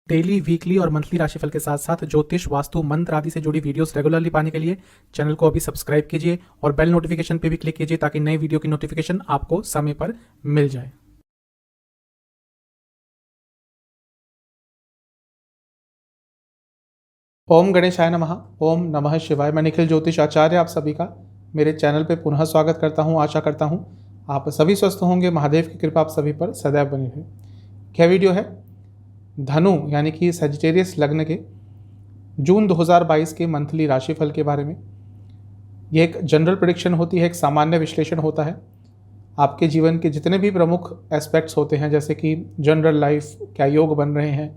Daily, weekly और monthly राशिफल के साथ साथ ज्योतिष, वास्तु, मंत्र आदि से जुड़ी वीडियोस रेगुलरली पाने के लिए चैनल को अभी सब्सक्राइब कीजिए और बेल नोटिफिकेशन पे भी क्लिक कीजिए ताकि नई वीडियो की नोटिफिकेशन आपको समय पर मिल जाए। ओम गणेशाय नमः। ओम नमः शिवाय। मैं निखिल ज्योतिष आचार्य आप सभी का मेरे चैनल पे पुनः स्वागत करता हूँ। आशा करता हूँ आप सभी स्वस्थ होंगे। महादेव की कृपा आप सभी पर सदैव बनी रहे। क्या वीडियो है? धनु यानी कि सजिटेरियस लग्न के जून 2022 के मंथली राशिफल के बारे में। ये एक जनरल प्रेडिक्शन होती है, एक सामान्य विश्लेषण होता है। आपके जीवन के जितने भी प्रमुख एस्पेक्ट्स होते हैं, जैसे कि जनरल लाइफ, क्या योग बन रहे हैं,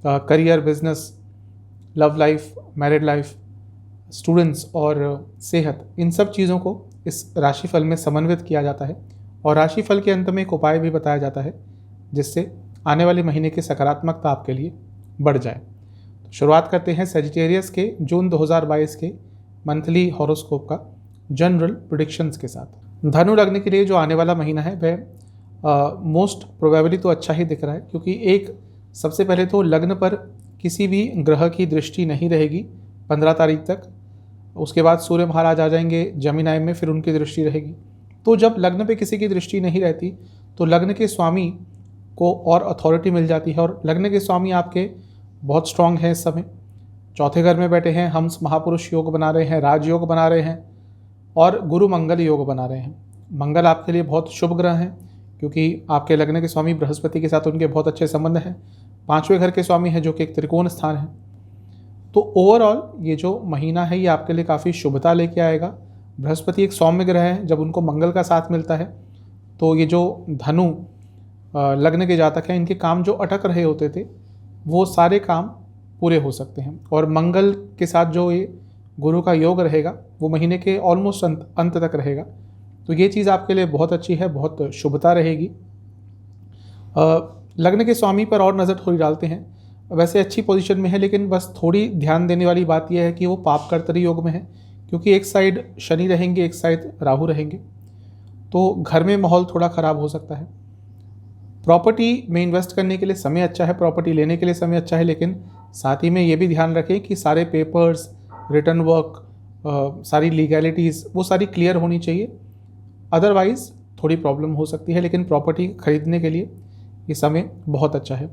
career, business, love life, married life, students और सेहत, इन सब चीज़ों को इस राशिफल में समन्वित किया जाता है और राशिफल के अंत में एक उपाय भी बताया जाता है जिससे आने वाले महीने की सकारात्मकता आपके लिए बढ़ जाए। तो शुरुआत करते हैं सेजिटेरियस के जून 2022 के मंथली हॉरोस्कोप का जनरल प्रेडिक्शंस के साथ। धनु लग्न के लिए जो आने वाला महीना है वह मोस्ट प्रोबेबली तो अच्छा ही दिख रहा है, क्योंकि एक सबसे पहले तो लग्न पर किसी भी ग्रह की दृष्टि नहीं रहेगी 15 तारीख तक। उसके बाद सूर्य महाराज आ जाएंगे जमीनाय में, फिर उनकी दृष्टि रहेगी। तो जब लग्न पे किसी की दृष्टि नहीं रहती तो लग्न के स्वामी को और अथॉरिटी मिल जाती है, और लग्न के स्वामी आपके बहुत स्ट्रांग हैं इस समय। चौथे घर में बैठे हैं, हंस महापुरुष योग बना रहे हैं, राजयोग बना रहे हैं और गुरु मंगल योग बना रहे हैं। मंगल आपके लिए बहुत शुभ ग्रह हैं, क्योंकि आपके लग्न के स्वामी बृहस्पति के साथ उनके बहुत अच्छे संबंध हैं। 5वें घर के स्वामी हैं जो कि एक त्रिकोण स्थान है। तो ओवरऑल ये जो महीना है ये आपके लिए काफ़ी शुभता लेके आएगा। बृहस्पति एक सौम्य ग्रह है, जब उनको मंगल का साथ मिलता है तो ये जो धनु लग्न के जातक हैं, इनके काम जो अटक रहे होते थे वो सारे काम पूरे हो सकते हैं। और मंगल के साथ जो ये गुरु का योग रहेगा वो महीने के ऑलमोस्ट अंत तक रहेगा। तो ये चीज़ आपके लिए बहुत अच्छी है, बहुत शुभता रहेगी। लग्न के स्वामी पर और नज़र थोड़ी डालते हैं। वैसे अच्छी पोजीशन में है, लेकिन बस थोड़ी ध्यान देने वाली बात यह है कि वो पाप कर्तरी योग में है, क्योंकि एक साइड शनि रहेंगे, एक साइड राहु रहेंगे। तो घर में माहौल थोड़ा ख़राब हो सकता है। प्रॉपर्टी में इन्वेस्ट करने के लिए समय अच्छा है, प्रॉपर्टी लेने के लिए समय अच्छा है, लेकिन साथ ही में ये भी ध्यान रखें कि सारे पेपर्स, रिटर्न वर्क, सारी लीगैलिटीज़ वो सारी क्लियर होनी चाहिए। अदरवाइज़ थोड़ी प्रॉब्लम हो सकती है, लेकिन प्रॉपर्टी खरीदने के लिए ये समय बहुत अच्छा है।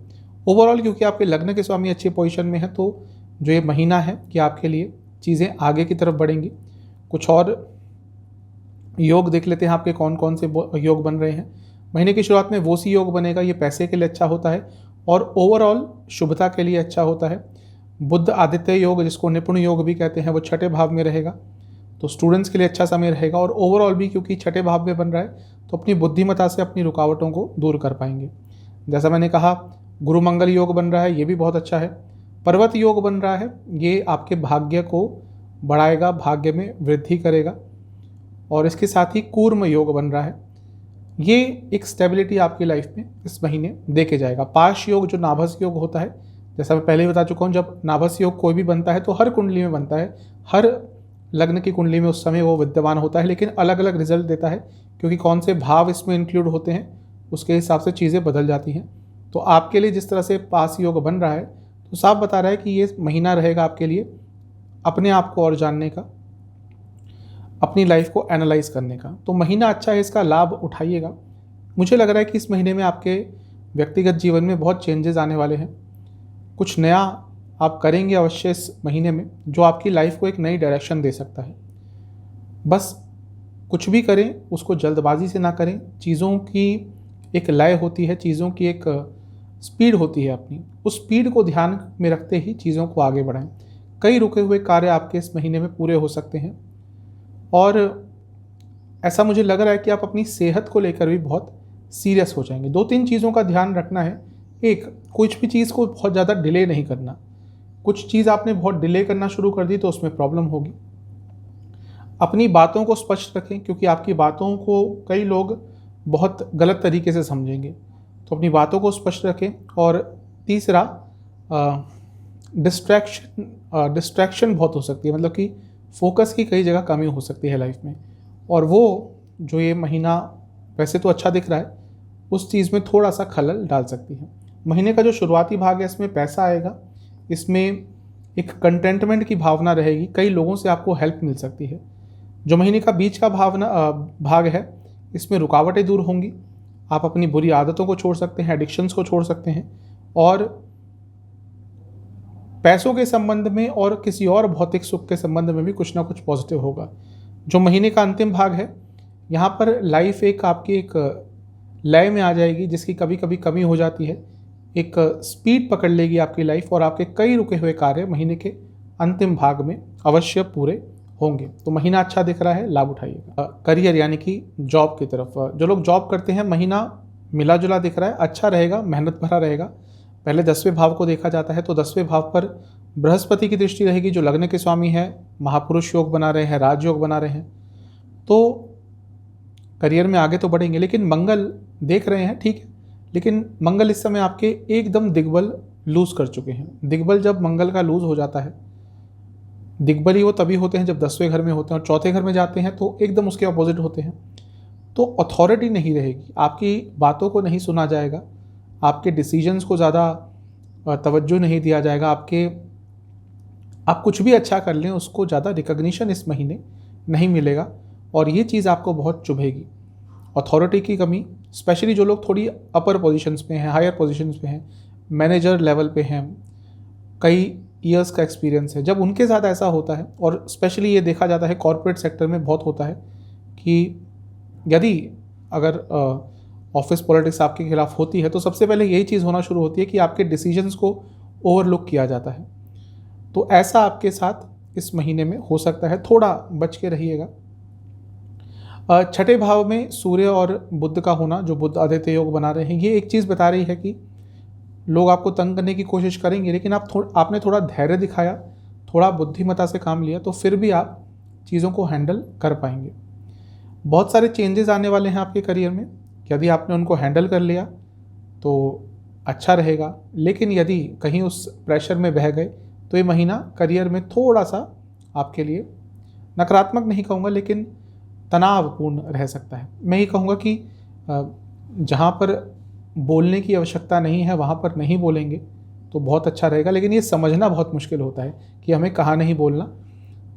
ओवरऑल क्योंकि आपके लग्न के स्वामी अच्छी पोजीशन में है, तो जो ये महीना है कि आपके लिए चीज़ें आगे की तरफ बढ़ेंगी। कुछ और योग देख लेते हैं आपके कौन कौन से योग बन रहे हैं। महीने की शुरुआत में वोसी योग बनेगा, ये पैसे के लिए अच्छा होता है और ओवरऑल शुभता के लिए अच्छा होता है। बुध आदित्य योग, जिसको निपुण योग भी कहते हैं, वो छठे भाव में रहेगा, तो स्टूडेंट्स के लिए अच्छा समय रहेगा। और ओवरऑल भी क्योंकि छठे भाव में बन रहा है तो अपनी बुद्धिमत्ता से अपनी रुकावटों को दूर कर पाएंगे। जैसा मैंने कहा, गुरु मंगल योग बन रहा है, ये भी बहुत अच्छा है। पर्वत योग बन रहा है, ये आपके भाग्य को बढ़ाएगा, भाग्य में वृद्धि करेगा। और इसके साथ ही कूर्म योग बन रहा है, ये एक स्टेबिलिटी आपकी लाइफ में इस महीने दे के जाएगा। पाश योग जो नाभस योग होता है, जैसा मैं पहले ही बता चुका हूँ, जब नाभस योग कोई भी बनता है तो हर कुंडली में बनता है, हर लग्न की कुंडली में उस समय वो विद्यमान होता है, लेकिन अलग अलग रिजल्ट देता है, क्योंकि कौन से भाव इसमें इंक्लूड होते हैं उसके हिसाब से चीज़ें बदल जाती हैं। तो आपके लिए जिस तरह से पास योग बन रहा है तो साफ बता रहा है कि ये महीना रहेगा आपके लिए अपने आप को और जानने का, अपनी लाइफ को एनालाइज करने का। तो महीना अच्छा है, इसका लाभ उठाइएगा। मुझे लग रहा है कि इस महीने में आपके व्यक्तिगत जीवन में बहुत चेंजेस आने वाले हैं। कुछ नया आप करेंगे अवश्य इस महीने में, जो आपकी लाइफ को एक नई डायरेक्शन दे सकता है। बस कुछ भी करें उसको जल्दबाजी से ना करें। चीज़ों की एक लय होती है, चीज़ों की एक स्पीड होती है अपनी, उस स्पीड को ध्यान में रखते ही चीज़ों को आगे बढ़ाएं। कई रुके हुए कार्य आपके इस महीने में पूरे हो सकते हैं। और ऐसा मुझे लग रहा है कि आप अपनी सेहत को लेकर भी बहुत सीरियस हो जाएंगे। 2-3 चीज़ों का ध्यान रखना है। एक, कुछ भी चीज़ को बहुत ज़्यादा डिले नहीं करना। कुछ चीज़ आपने बहुत डिले करना शुरू कर दी तो उसमें प्रॉब्लम होगी। अपनी बातों को स्पष्ट रखें, क्योंकि आपकी बातों को कई लोग बहुत गलत तरीके से समझेंगे, तो अपनी बातों को स्पष्ट रखें। और तीसरा, डिस्ट्रैक्शन बहुत हो सकती है, मतलब कि फोकस की कई जगह कमी हो सकती है लाइफ में, और वो जो ये महीना वैसे तो अच्छा दिख रहा है उस चीज़ में थोड़ा सा खलल डाल सकती है। महीने का जो शुरुआती भाग है इसमें पैसा आएगा, इसमें एक कंटेंटमेंट की भावना रहेगी, कई लोगों से आपको हेल्प मिल सकती है। जो महीने का बीच का भाग है इसमें रुकावटें दूर होंगी, आप अपनी बुरी आदतों को छोड़ सकते हैं, एडिक्शंस को छोड़ सकते हैं, और पैसों के संबंध में और किसी और भौतिक सुख के संबंध में भी कुछ ना कुछ पॉजिटिव होगा। जो महीने का अंतिम भाग है यहाँ पर लाइफ एक आपकी एक लय में आ जाएगी, जिसकी कभी कभी कमी हो जाती है, एक स्पीड पकड़ लेगी आपकी लाइफ, और आपके कई रुके हुए कार्य महीने के अंतिम भाग में अवश्य पूरे होंगे। तो महीना अच्छा दिख रहा है, लाभ उठाइएगा। करियर यानी कि जॉब की तरफ, जो लोग जॉब करते हैं महीना मिला जुला दिख रहा है, अच्छा रहेगा, मेहनत भरा रहेगा। पहले 10वें भाव को देखा जाता है, तो 10वें भाव पर बृहस्पति की दृष्टि रहेगी, जो लग्न के स्वामी है, महापुरुष योग बना रहे हैं, राजयोग बना रहे हैं, तो करियर में आगे तो बढ़ेंगे। लेकिन मंगल देख रहे हैं, ठीक है, लेकिन मंगल इस समय आपके एकदम दिग्बल लूज कर चुके हैं। दिग्बल जब मंगल का लूज हो जाता है, दिग्बल ही वो तभी होते हैं जब 10वें घर में होते हैं, और चौथे घर में जाते हैं तो एकदम उसके अपोजिट होते हैं। तो अथॉरिटी नहीं रहेगी, आपकी बातों को नहीं सुना जाएगा, आपके डिसीजंस को ज़्यादा तवज्जो नहीं दिया जाएगा, आप कुछ भी अच्छा कर लें उसको ज़्यादा रिकग्निशन इस महीने नहीं मिलेगा, और ये चीज़ आपको बहुत चुभेगी। अथॉरिटी की कमी, स्पेशली जो लोग थोड़ी अपर पोजीशंस पे हैं, हायर पोजीशंस पे हैं, मैनेजर लेवल पे हैं, कई ईयर्स का एक्सपीरियंस है, जब उनके साथ ऐसा होता है, और स्पेशली ये देखा जाता है कॉर्पोरेट सेक्टर में बहुत होता है कि यदि अगर ऑफिस पॉलिटिक्स आपके खिलाफ होती है तो सबसे पहले यही चीज़ होना शुरू होती है कि आपके डिसीजंस को ओवरलुक किया जाता है। तो ऐसा आपके साथ इस महीने में हो सकता है, थोड़ा बच के रहिएगा। छठे भाव में सूर्य और बुध का होना, जो बुध आदित्य योग बना रहे हैं, ये एक चीज़ बता रही है कि लोग आपको तंग करने की कोशिश करेंगे, लेकिन आपने थोड़ा धैर्य दिखाया, थोड़ा बुद्धिमत्ता से काम लिया, तो फिर भी आप चीज़ों को हैंडल कर पाएंगे। बहुत सारे चेंजेस आने वाले हैं आपके करियर में, यदि आपने उनको हैंडल कर लिया तो अच्छा रहेगा, लेकिन यदि कहीं उस प्रेशर में बह गए तो ये महीना करियर में थोड़ा सा आपके लिए नकारात्मक नहीं कहूँगा, लेकिन तनावपूर्ण रह सकता है। मैं ये कहूँगा कि जहाँ पर बोलने की आवश्यकता नहीं है वहाँ पर नहीं बोलेंगे तो बहुत अच्छा रहेगा, लेकिन ये समझना बहुत मुश्किल होता है कि हमें कहाँ नहीं बोलना,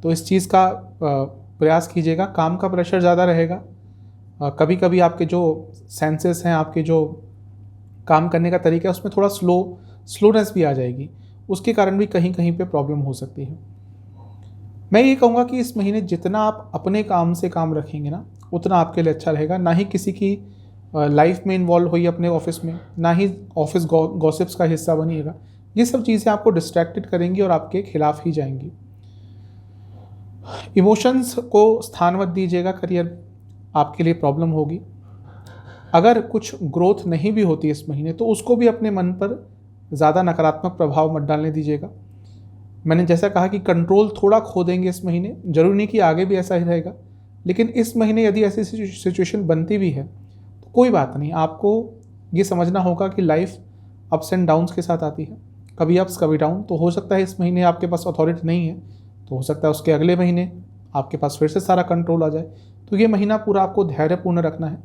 तो इस चीज़ का प्रयास कीजिएगा। काम का प्रेशर ज़्यादा रहेगा, कभी कभी आपके जो सेंसेस हैं, आपके जो काम करने का तरीका है, उसमें थोड़ा स्लोनेस भी आ जाएगी, उसके कारण भी कहीं कहीं पे प्रॉब्लम हो सकती है। मैं ये कहूँगा कि इस महीने जितना आप अपने काम से काम रखेंगे ना, उतना आपके लिए अच्छा रहेगा। ना ही किसी की लाइफ में इन्वॉल्व होइए अपने ऑफिस में, ना ही ऑफिस गॉसिप्स का हिस्सा बनिएगा। ये सब चीज़ें आपको डिस्ट्रैक्टेड करेंगी और आपके खिलाफ ही जाएंगी। इमोशंस को स्थान मत दीजिएगा, करियर आपके लिए प्रॉब्लम होगी। अगर कुछ ग्रोथ नहीं भी होती इस महीने तो उसको भी अपने मन पर ज़्यादा नकारात्मक प्रभाव मत डालने दीजिएगा। मैंने जैसा कहा कि कंट्रोल थोड़ा खो देंगे इस महीने, जरूरी नहीं कि आगे भी ऐसा ही रहेगा, लेकिन इस महीने यदि ऐसी सिचुएशन बनती भी है तो कोई बात नहीं। आपको ये समझना होगा कि लाइफ अप्स एंड डाउन्स के साथ आती है, कभी अप्स कभी डाउन। तो हो सकता है इस महीने आपके पास अथॉरिटी नहीं है, तो हो सकता है उसके अगले महीने आपके पास फिर से सारा कंट्रोल आ जाए। तो ये महीना पूरा आपको धैर्यपूर्ण रखना है।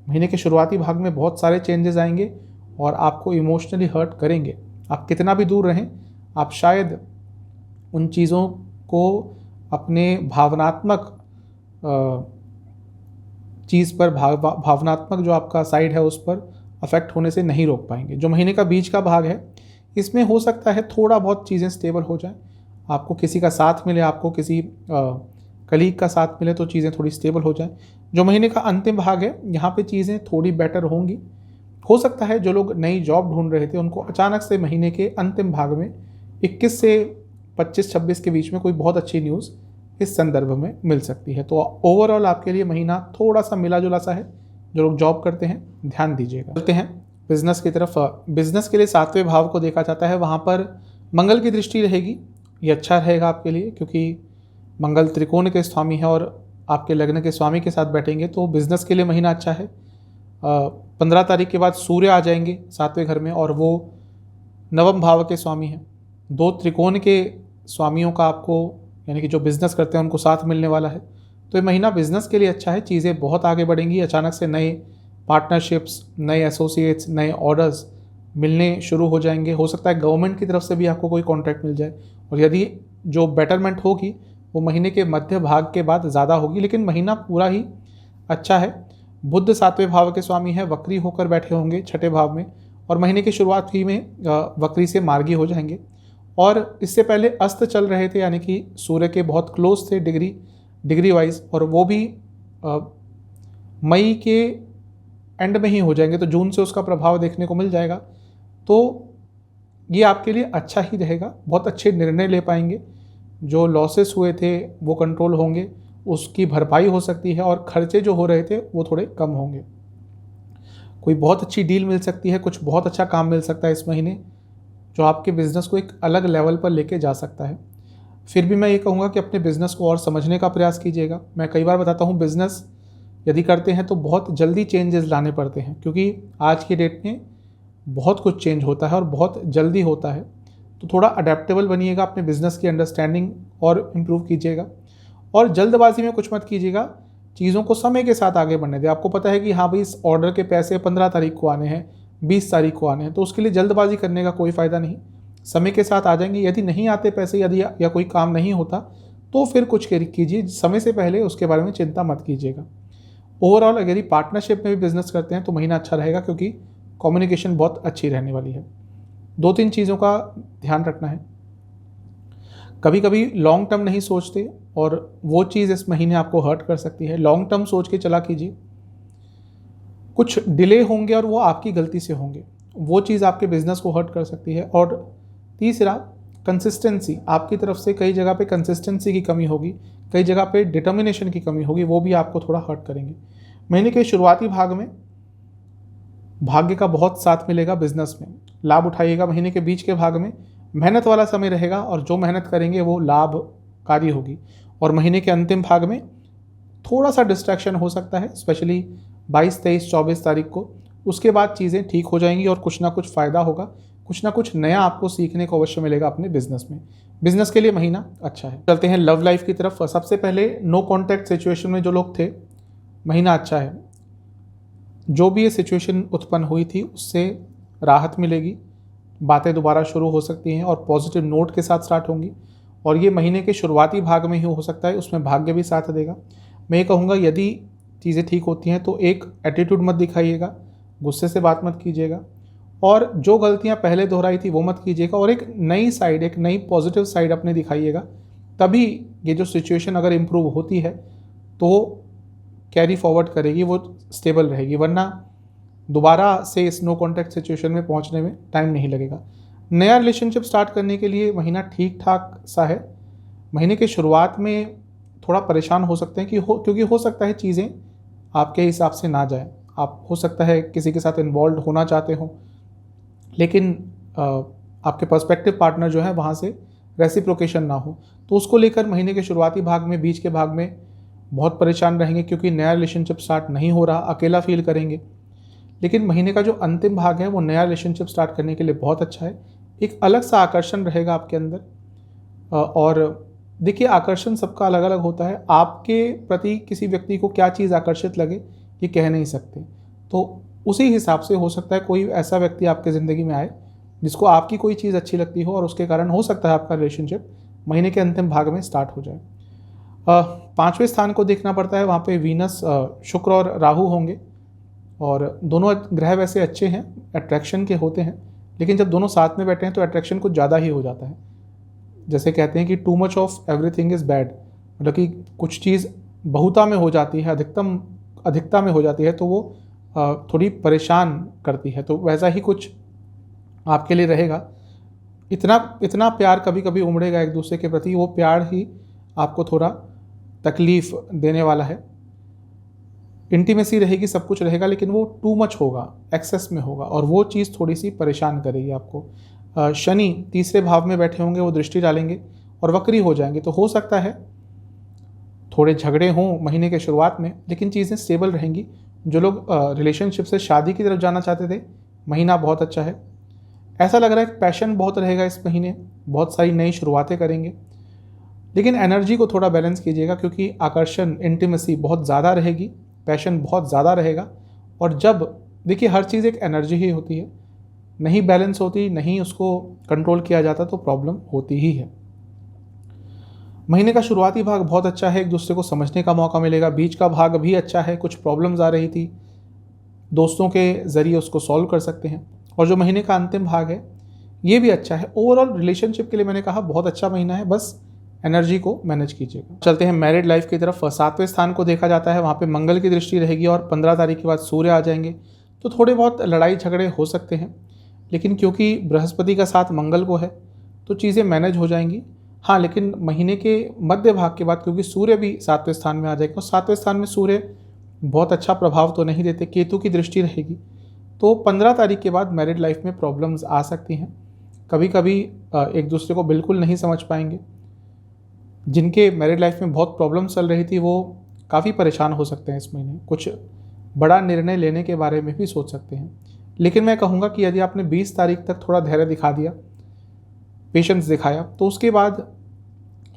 महीने के शुरुआती भाग में बहुत सारे चेंजेस आएंगे और आपको इमोशनली हर्ट करेंगे। आप कितना भी दूर रहें, आप शायद उन चीज़ों को अपने भावनात्मक चीज़ पर भावनात्मक जो आपका साइड है उस पर अफेक्ट होने से नहीं रोक पाएंगे। जो महीने का बीच का भाग है इसमें हो सकता है थोड़ा बहुत चीज़ें स्टेबल हो जाएं, आपको किसी का साथ मिले, आपको किसी कलीग का साथ मिले तो चीज़ें थोड़ी स्टेबल हो जाएं। जो महीने का अंतिम भाग है यहाँ पे चीज़ें थोड़ी बेटर होंगी। हो सकता है जो लोग नई जॉब ढूंढ रहे थे उनको अचानक से महीने के अंतिम भाग में 21 से 25-26 के बीच में कोई बहुत अच्छी न्यूज़ इस संदर्भ में मिल सकती है। तो ओवरऑल आपके लिए महीना थोड़ा सा मिला जुला सा है। जो लोग जॉब करते हैं ध्यान दीजिएगा। चलते हैं बिजनेस की तरफ। बिजनेस के लिए 7वें भाव को देखा जाता है, वहाँ पर मंगल की दृष्टि रहेगी। ये अच्छा रहेगा आपके लिए क्योंकि मंगल त्रिकोण के स्वामी है और आपके लग्न के स्वामी के साथ बैठेंगे, तो बिजनेस के लिए महीना अच्छा है। 15 तारीख के बाद सूर्य आ जाएंगे 7वें घर में और वो 9वें भाव के स्वामी हैं। 2 त्रिकोण के स्वामियों का आपको यानी कि जो बिज़नेस करते हैं उनको साथ मिलने वाला है। तो ये महीना बिज़नेस के लिए अच्छा है, चीज़ें बहुत आगे बढ़ेंगी। अचानक से नए पार्टनरशिप्स, नए एसोसिएट्स, नए ऑर्डर्स मिलने शुरू हो जाएंगे। हो सकता है गवर्नमेंट की तरफ से भी आपको कोई कॉन्ट्रैक्ट मिल जाए, और यदि जो बेटरमेंट होगी वो महीने के मध्य भाग के बाद ज़्यादा होगी, लेकिन महीना पूरा ही अच्छा है। बुध 7वें भाव के स्वामी है, वक्री होकर बैठे होंगे 6ठे भाव में, और महीने की शुरुआत ही में वक्री से मार्गी हो जाएंगे। और इससे पहले अस्त चल रहे थे, यानी कि सूर्य के बहुत क्लोज थे डिग्री वाइज, और वो भी मई के एंड में ही हो जाएंगे, तो जून से उसका प्रभाव देखने को मिल जाएगा। तो ये आपके लिए अच्छा ही रहेगा, बहुत अच्छे निर्णय ले पाएंगे, जो लॉसेस हुए थे वो कंट्रोल होंगे, उसकी भरपाई हो सकती है, और खर्चे जो हो रहे थे वो थोड़े कम होंगे। कोई बहुत अच्छी डील मिल सकती है, कुछ बहुत अच्छा काम मिल सकता है इस महीने, जो आपके बिज़नेस को एक अलग लेवल पर लेके जा सकता है। फिर भी मैं ये कहूँगा कि अपने बिज़नेस को और समझने का प्रयास कीजिएगा। मैं कई बार बताता हूँ, बिज़नेस यदि करते हैं तो बहुत जल्दी चेंजेस लाने पड़ते हैं, क्योंकि आज की डेट में बहुत कुछ चेंज होता है और बहुत जल्दी होता है। तो थोड़ा अडेप्टेबल बनिएगा, अपने बिज़नेस की अंडरस्टैंडिंग और इम्प्रूव कीजिएगा, और जल्दबाजी में कुछ मत कीजिएगा। चीज़ों को समय के साथ आगे बढ़ने दें। आपको पता है कि हाँ भाई, इस ऑर्डर के पैसे 15 तारीख को आने हैं, 20 तारीख को आने हैं, तो उसके लिए जल्दबाजी करने का कोई फ़ायदा नहीं। समय के साथ आ जाएंगे। यदि नहीं आते पैसे, यदि या कोई काम नहीं होता, तो फिर कुछ कीजिए, समय से पहले उसके बारे में चिंता मत कीजिएगा। ओवरऑल अगर ये पार्टनरशिप में भी बिजनेस करते हैं तो महीना अच्छा रहेगा, क्योंकि कम्युनिकेशन बहुत अच्छी रहने वाली है। 2-3 चीज़ों का ध्यान रखना है। कभी कभी लॉन्ग टर्म नहीं सोचते, और वो चीज़ इस महीने आपको हर्ट कर सकती है। लॉन्ग टर्म सोच के चला कीजिए। कुछ डिले होंगे और वो आपकी गलती से होंगे, वो चीज़ आपके बिजनेस को हर्ट कर सकती है। और तीसरा, कंसिस्टेंसी। आपकी तरफ से कई जगह पे कंसिस्टेंसी की कमी होगी, कई जगह पे डिटर्मिनेशन की कमी होगी, वो भी आपको थोड़ा हर्ट करेंगे। महीने के शुरुआती भाग में भाग्य का बहुत साथ मिलेगा, बिजनेस में लाभ उठाइएगा। महीने के बीच के भाग में मेहनत वाला समय रहेगा, और जो मेहनत करेंगे वो लाभकारी होगी। और महीने के अंतिम भाग में थोड़ा सा डिस्ट्रैक्शन हो सकता है, स्पेशली 22, 23, 24 तारीख को। उसके बाद चीज़ें ठीक हो जाएंगी और कुछ ना कुछ फ़ायदा होगा, कुछ ना कुछ नया आपको सीखने को अवश्य मिलेगा अपने बिजनेस में। बिजनेस के लिए महीना अच्छा है। चलते हैं लव लाइफ की तरफ। सबसे पहले नो कॉन्टैक्ट सिचुएशन में जो लोग थे, महीना अच्छा है। जो भी ये सिचुएशन उत्पन्न हुई थी उससे राहत मिलेगी, बातें दोबारा शुरू हो सकती हैं और पॉजिटिव नोट के साथ स्टार्ट होंगी। और ये महीने के शुरुआती भाग में ही हो सकता है, उसमें भाग्य भी साथ देगा। मैं ये कहूँगा, यदि चीज़ें ठीक होती हैं तो एक एटीट्यूड मत दिखाइएगा, गुस्से से बात मत कीजिएगा, और जो गलतियाँ पहले दोहराई थी वो मत कीजिएगा, और एक नई साइड, एक नई पॉजिटिव साइड अपने दिखाइएगा। तभी ये जो सिचुएशन अगर इम्प्रूव होती है तो कैरी फॉरवर्ड करेगी, वो स्टेबल रहेगी, वरना दोबारा से इस नो कॉन्टैक्ट सिचुएशन में पहुंचने में टाइम नहीं लगेगा। नया रिलेशनशिप स्टार्ट करने के लिए महीना ठीक ठाक सा है। महीने के शुरुआत में थोड़ा परेशान हो सकते हैं क्योंकि हो सकता है चीज़ें आपके हिसाब से ना जाए। आप हो सकता है किसी के साथ इन्वॉल्व होना चाहते हो, लेकिन आपके पर्सपेक्टिव पार्टनर जो है वहाँ से रेसिप्रोकेशन ना हो, तो उसको लेकर महीने के शुरुआती भाग में, बीच के भाग में बहुत परेशान रहेंगे, क्योंकि नया रिलेशनशिप स्टार्ट नहीं हो रहा, अकेला फील करेंगे। लेकिन महीने का जो अंतिम भाग है वो नया रिलेशनशिप स्टार्ट करने के लिए बहुत अच्छा है। एक अलग सा आकर्षण रहेगा आपके अंदर। और देखिए, आकर्षण सबका अलग अलग होता है। आपके प्रति किसी व्यक्ति को क्या चीज़ आकर्षित लगे ये कह नहीं सकते, तो उसी हिसाब से हो सकता है कोई ऐसा व्यक्ति आपके ज़िंदगी में आए जिसको आपकी कोई चीज़ अच्छी लगती हो, और उसके कारण हो सकता है आपका रिलेशनशिप महीने के अंतिम भाग में स्टार्ट हो जाए। 5वें स्थान को देखना पड़ता है, वहाँ पे वीनस, शुक्र और राहु होंगे, और दोनों ग्रह वैसे अच्छे हैं, अट्रैक्शन के होते हैं, लेकिन जब दोनों साथ में बैठे हैं तो अट्रैक्शन कुछ ज़्यादा ही हो जाता है। जैसे कहते हैं कि too much of everything is bad, मतलब कि कुछ चीज़ बहुता में हो जाती है, अधिकता में हो जाती है, तो वो थोड़ी परेशान करती है। तो वैसा ही कुछ आपके लिए रहेगा। इतना प्यार कभी कभी उमड़ेगा एक दूसरे के प्रति, वो प्यार ही आपको थोड़ा तकलीफ़ देने वाला है। इंटीमेसी रहेगी, सब कुछ रहेगा, लेकिन वो टू मच होगा, एक्सेस में होगा, और वो चीज़ थोड़ी सी परेशान करेगी आपको। शनि 3रे भाव में बैठे होंगे, वो दृष्टि डालेंगे और वक्री हो जाएंगे, तो हो सकता है थोड़े झगड़े हों महीने के शुरुआत में, लेकिन चीज़ें स्टेबल रहेंगी। जो लोग रिलेशनशिप से शादी की तरफ जाना चाहते थे, महीना बहुत अच्छा है। ऐसा लग रहा है कि पैशन बहुत रहेगा इस महीने, बहुत सारी नई शुरुआतें करेंगे, लेकिन एनर्जी को थोड़ा बैलेंस कीजिएगा, क्योंकि आकर्षण, इंटीमेसी बहुत ज़्यादा रहेगी, पैशन बहुत ज़्यादा रहेगा। और जब देखिए, हर चीज़ एक एनर्जी ही होती है, नहीं बैलेंस होती, नहीं उसको कंट्रोल किया जाता तो प्रॉब्लम होती ही है। महीने का शुरुआती भाग बहुत अच्छा है, एक दूसरे को समझने का मौका मिलेगा। बीच का भाग भी अच्छा है, कुछ प्रॉब्लम्स आ रही थी, दोस्तों के ज़रिए उसको सॉल्व कर सकते हैं। और जो महीने का अंतिम भाग है ये भी अच्छा है। ओवरऑल रिलेशनशिप के लिए मैंने कहा बहुत अच्छा महीना है, बस एनर्जी को मैनेज कीजिएगा। चलते हैं मैरिड लाइफ की तरफ। 7वें स्थान को देखा जाता है, वहाँ पे मंगल की दृष्टि रहेगी और 15 तारीख के बाद सूर्य आ जाएंगे, तो थोड़े बहुत लड़ाई झगड़े हो सकते हैं, लेकिन क्योंकि बृहस्पति का साथ मंगल को है तो चीज़ें मैनेज हो जाएंगी। हाँ, लेकिन महीने के मध्य भाग के बाद क्योंकि सूर्य भी 7वें स्थान में आ जाएगा, और 7वें स्थान में सूर्य बहुत अच्छा प्रभाव तो नहीं देते, केतु की दृष्टि रहेगी, तो 15 तारीख के बाद मैरिड लाइफ में प्रॉब्लम्स आ सकती हैं। कभी कभी एक दूसरे को बिल्कुल नहीं समझ पाएंगे। जिनके मैरिड लाइफ में बहुत प्रॉब्लम चल रही थी वो काफ़ी परेशान हो सकते हैं इस महीने, कुछ बड़ा निर्णय लेने के बारे में भी सोच सकते हैं। लेकिन मैं कहूँगा कि यदि आपने 20 तारीख तक थोड़ा धैर्य दिखा दिया, पेशेंस दिखाया, तो उसके बाद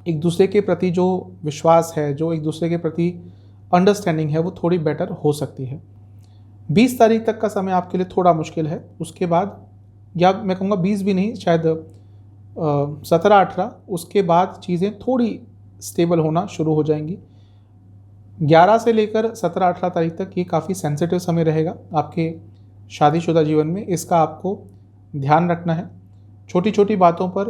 एक दूसरे के प्रति जो विश्वास है, जो एक दूसरे के प्रति अंडरस्टैंडिंग है, वो थोड़ी बेटर हो सकती है। 20 तारीख तक का समय आपके लिए थोड़ा मुश्किल है, उसके बाद, या मैं कहूँगा 20 भी नहीं, शायद 17-18, उसके बाद चीज़ें थोड़ी स्टेबल होना शुरू हो जाएंगी। 11 से लेकर 17-18 तारीख तक ये काफ़ी सेंसिटिव समय रहेगा आपके शादीशुदा जीवन में, इसका आपको ध्यान रखना है। छोटी छोटी बातों पर,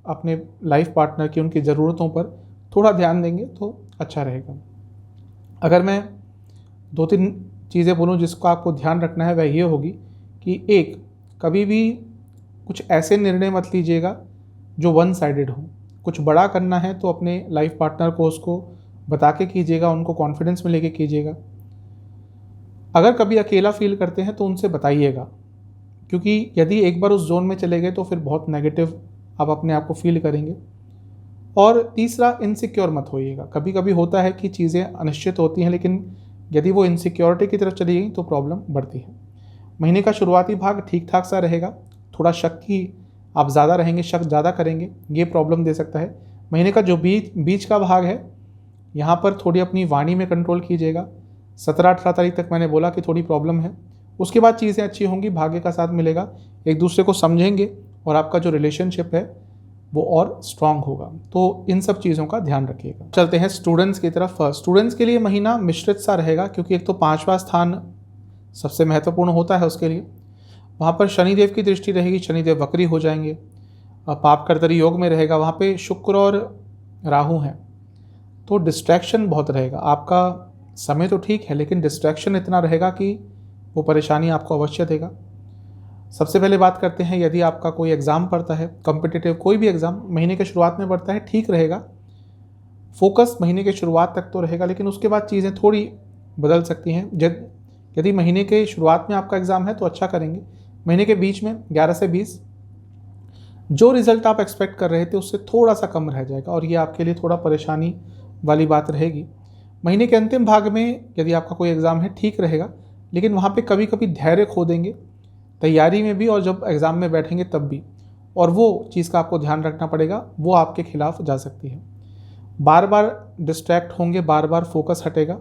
अपने लाइफ पार्टनर की उनकी ज़रूरतों पर थोड़ा ध्यान देंगे तो अच्छा रहेगा। अगर मैं 2-3 चीज़ें बोलूँ जिसको आपको ध्यान रखना है, वह ये होगी कि एक, कभी भी कुछ ऐसे निर्णय मत लीजिएगा जो वन साइडेड हो। कुछ बड़ा करना है तो अपने लाइफ पार्टनर को उसको बता के कीजिएगा, उनको कॉन्फिडेंस में लेके कीजिएगा। अगर कभी अकेला फील करते हैं तो उनसे बताइएगा, क्योंकि यदि एक बार उस जोन में चले गए तो फिर बहुत नेगेटिव आप अपने आप को फील करेंगे। और तीसरा, इनसिक्योर मत होइएगा। कभी कभी होता है कि चीज़ें अनिश्चित होती हैं, लेकिन यदि वो इनसिक्योरिटी की तरफ चली गई तो प्रॉब्लम बढ़ती है। महीने का शुरुआती भाग ठीक ठाक सा रहेगा, थोड़ा शक की आप ज़्यादा रहेंगे, शक ज़्यादा करेंगे, ये प्रॉब्लम दे सकता है। महीने का जो बीच का भाग है, यहाँ पर थोड़ी अपनी वाणी में कंट्रोल कीजिएगा। 17-18 तारीख तक मैंने बोला कि थोड़ी प्रॉब्लम है, उसके बाद चीज़ें अच्छी होंगी, भाग्य का साथ मिलेगा, एक दूसरे को समझेंगे और आपका जो रिलेशनशिप है वो और स्ट्रांग होगा। तो इन सब चीज़ों का ध्यान रखिएगा। चलते हैं स्टूडेंट्स की तरफ। स्टूडेंट्स के लिए महीना मिश्रित सा रहेगा, क्योंकि एक तो 5वां स्थान सबसे महत्वपूर्ण होता है उसके लिए, वहाँ पर शनिदेव की दृष्टि रहेगी, शनिदेव वक्री हो जाएंगे, पाप कर्तरी योग में रहेगा, वहाँ पे शुक्र और राहु हैं, तो डिस्ट्रैक्शन बहुत रहेगा। आपका समय तो ठीक है, लेकिन डिस्ट्रैक्शन इतना रहेगा कि वो परेशानी आपको अवश्य देगा। सबसे पहले बात करते हैं, यदि आपका कोई एग्ज़ाम पड़ता है, कॉम्पिटिटिव कोई भी एग्ज़ाम महीने के शुरुआत में पड़ता है, ठीक रहेगा, फोकस महीने के शुरुआत तक तो रहेगा, लेकिन उसके बाद चीज़ें थोड़ी बदल सकती हैं। यदि महीने के शुरुआत में आपका एग्ज़ाम है तो अच्छा करेंगे, महीने के बीच में 11 से 20 जो रिज़ल्ट आप एक्सपेक्ट कर रहे थे उससे थोड़ा सा कम रह जाएगा, और ये आपके लिए थोड़ा परेशानी वाली बात रहेगी। महीने के अंतिम भाग में यदि आपका कोई एग्ज़ाम है, ठीक रहेगा, लेकिन वहाँ पे कभी कभी धैर्य खो देंगे, तैयारी में भी और जब एग्ज़ाम में बैठेंगे तब भी, और वो चीज़ का आपको ध्यान रखना पड़ेगा, वो आपके खिलाफ जा सकती है। बार बार डिस्ट्रैक्ट होंगे, बार बार फोकस हटेगा।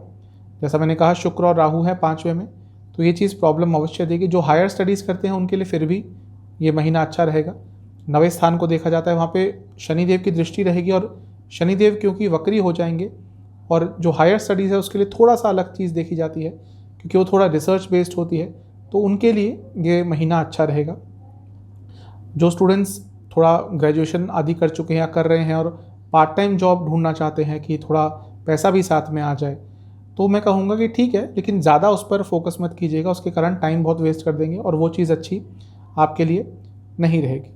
जैसा मैंने कहा, शुक्र और राहु है 5वें में, तो ये चीज़ प्रॉब्लम अवश्य देगी। जो हायर स्टडीज़ करते हैं उनके लिए फिर भी ये महीना अच्छा रहेगा। 9वें स्थान को देखा जाता है, वहाँ पे शनिदेव की दृष्टि रहेगी, और शनिदेव क्योंकि वक्री हो जाएंगे, और जो हायर स्टडीज़ है उसके लिए थोड़ा सा अलग चीज़ देखी जाती है, क्योंकि वो थोड़ा रिसर्च बेस्ड होती है, तो उनके लिए ये महीना अच्छा रहेगा। जो स्टूडेंट्स थोड़ा ग्रेजुएशन आदि कर चुके हैं या कर रहे हैं और पार्ट टाइम जॉब ढूंढना चाहते हैं कि थोड़ा पैसा भी साथ में आ जाए, तो मैं कहूँगा कि ठीक है, लेकिन ज़्यादा उस पर फोकस मत कीजिएगा, उसके कारण टाइम बहुत वेस्ट कर देंगे और वो चीज़ अच्छी आपके लिए नहीं रहेगी।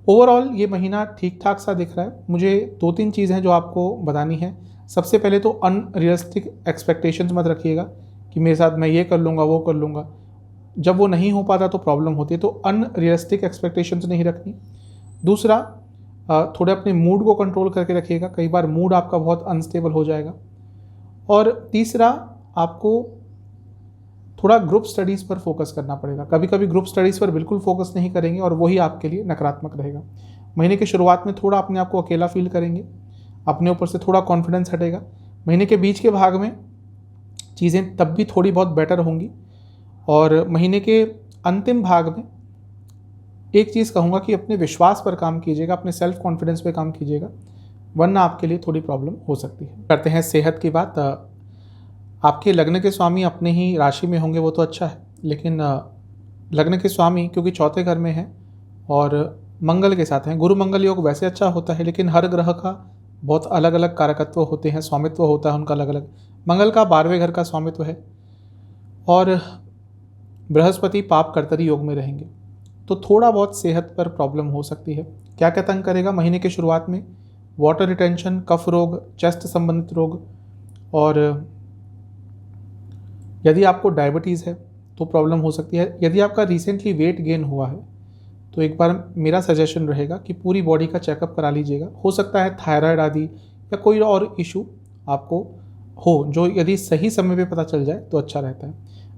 ओवरऑल ये महीना ठीक ठाक सा दिख रहा है। मुझे 2-3 चीज़ें जो आपको बतानी है। सबसे पहले तो अनरियलिस्टिक एक्सपेक्टेशंस मत रखिएगा कि मेरे साथ मैं ये कर लूँगा, वो कर लूँगा। जब वो नहीं हो पाता तो प्रॉब्लम होती है, तो अनरियलिस्टिक एक्सपेक्टेशंस नहीं रखनी। दूसरा, थोड़े अपने मूड को कंट्रोल करके रखिएगा, कई बार मूड आपका बहुत अनस्टेबल हो जाएगा। और तीसरा, आपको थोड़ा ग्रुप स्टडीज़ पर फोकस करना पड़ेगा। कभी कभी ग्रुप स्टडीज़ पर बिल्कुल फोकस नहीं करेंगे और वही आपके लिए नकारात्मक रहेगा। महीने के शुरुआत में थोड़ा अपने आप को अकेला फील करेंगे, अपने ऊपर से थोड़ा कॉन्फिडेंस हटेगा। महीने के बीच के भाग में चीज़ें तब भी थोड़ी बहुत बेटर होंगी, और महीने के अंतिम भाग में एक चीज़ कहूँगा कि अपने विश्वास पर काम कीजिएगा, अपने सेल्फ कॉन्फिडेंस पे काम कीजिएगा, वरना आपके लिए थोड़ी प्रॉब्लम हो सकती है। करते हैं सेहत की बात। आपके लग्न के स्वामी अपने ही राशि में होंगे वो तो अच्छा है, लेकिन लग्न के स्वामी क्योंकि चौथे घर में हैं और मंगल के साथ हैं, गुरु मंगल योग वैसे अच्छा होता है, लेकिन हर ग्रह का बहुत अलग अलग कारकत्व होते हैं, स्वामित्व होता है उनका अलग अलग। मंगल का 12वें घर का स्वामित्व है और बृहस्पति पाप कर्तरी योग में रहेंगे, तो थोड़ा बहुत सेहत पर प्रॉब्लम हो सकती है। क्या क्या तंग करेगा महीने के शुरुआत में? वाटर रिटेंशन, कफ रोग, चेस्ट संबंधित रोग, और यदि आपको डायबिटीज़ है तो प्रॉब्लम हो सकती है। यदि आपका रिसेंटली वेट गेन हुआ है तो एक बार मेरा सजेशन रहेगा कि पूरी बॉडी का चेकअप करा लीजिएगा। हो सकता है थायराइड आदि या कोई और इशू आपको हो, जो यदि सही समय पे पता चल जाए तो अच्छा रहता है।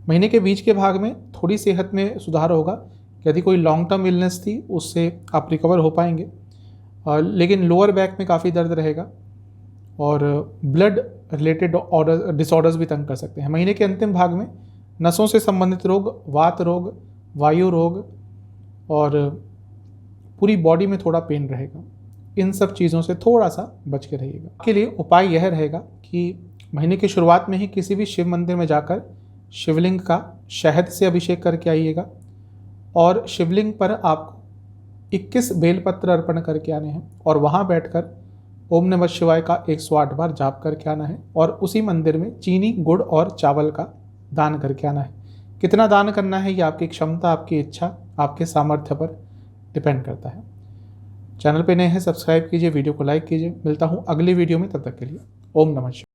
महीने के बीच के भाग में थोड़ी सेहत में सुधार होगा। यदि कोई लॉन्ग टर्म इलनेस थी उससे आप रिकवर हो पाएंगे, लेकिन लोअर बैक में काफ़ी दर्द रहेगा और ब्लड रिलेटेड डिसऑर्डर्स भी तंग कर सकते हैं। महीने के अंतिम भाग में नसों से संबंधित रोग, वात रोग, वायु रोग और पूरी बॉडी में थोड़ा पेन रहेगा। इन सब चीज़ों से थोड़ा सा बच के रहिएगा। आपके लिए उपाय यह रहेगा कि महीने की शुरुआत में ही किसी भी शिव मंदिर में जाकर शिवलिंग का शहद से अभिषेक करके आइएगा और शिवलिंग पर आपको 21 बेलपत्र अर्पण करके आने हैं और वहाँ बैठकर ओम नमः शिवाय का 108 बार जाप करके आना है और उसी मंदिर में चीनी, गुड़ और चावल का दान करके आना है। कितना दान करना है ये आपकी क्षमता, आपकी इच्छा, आपके सामर्थ्य पर डिपेंड करता है। चैनल पे नए हैं सब्सक्राइब कीजिए, वीडियो को लाइक कीजिए। मिलता हूँ अगली वीडियो में, तब तक के लिए ओम नमः शिवाय।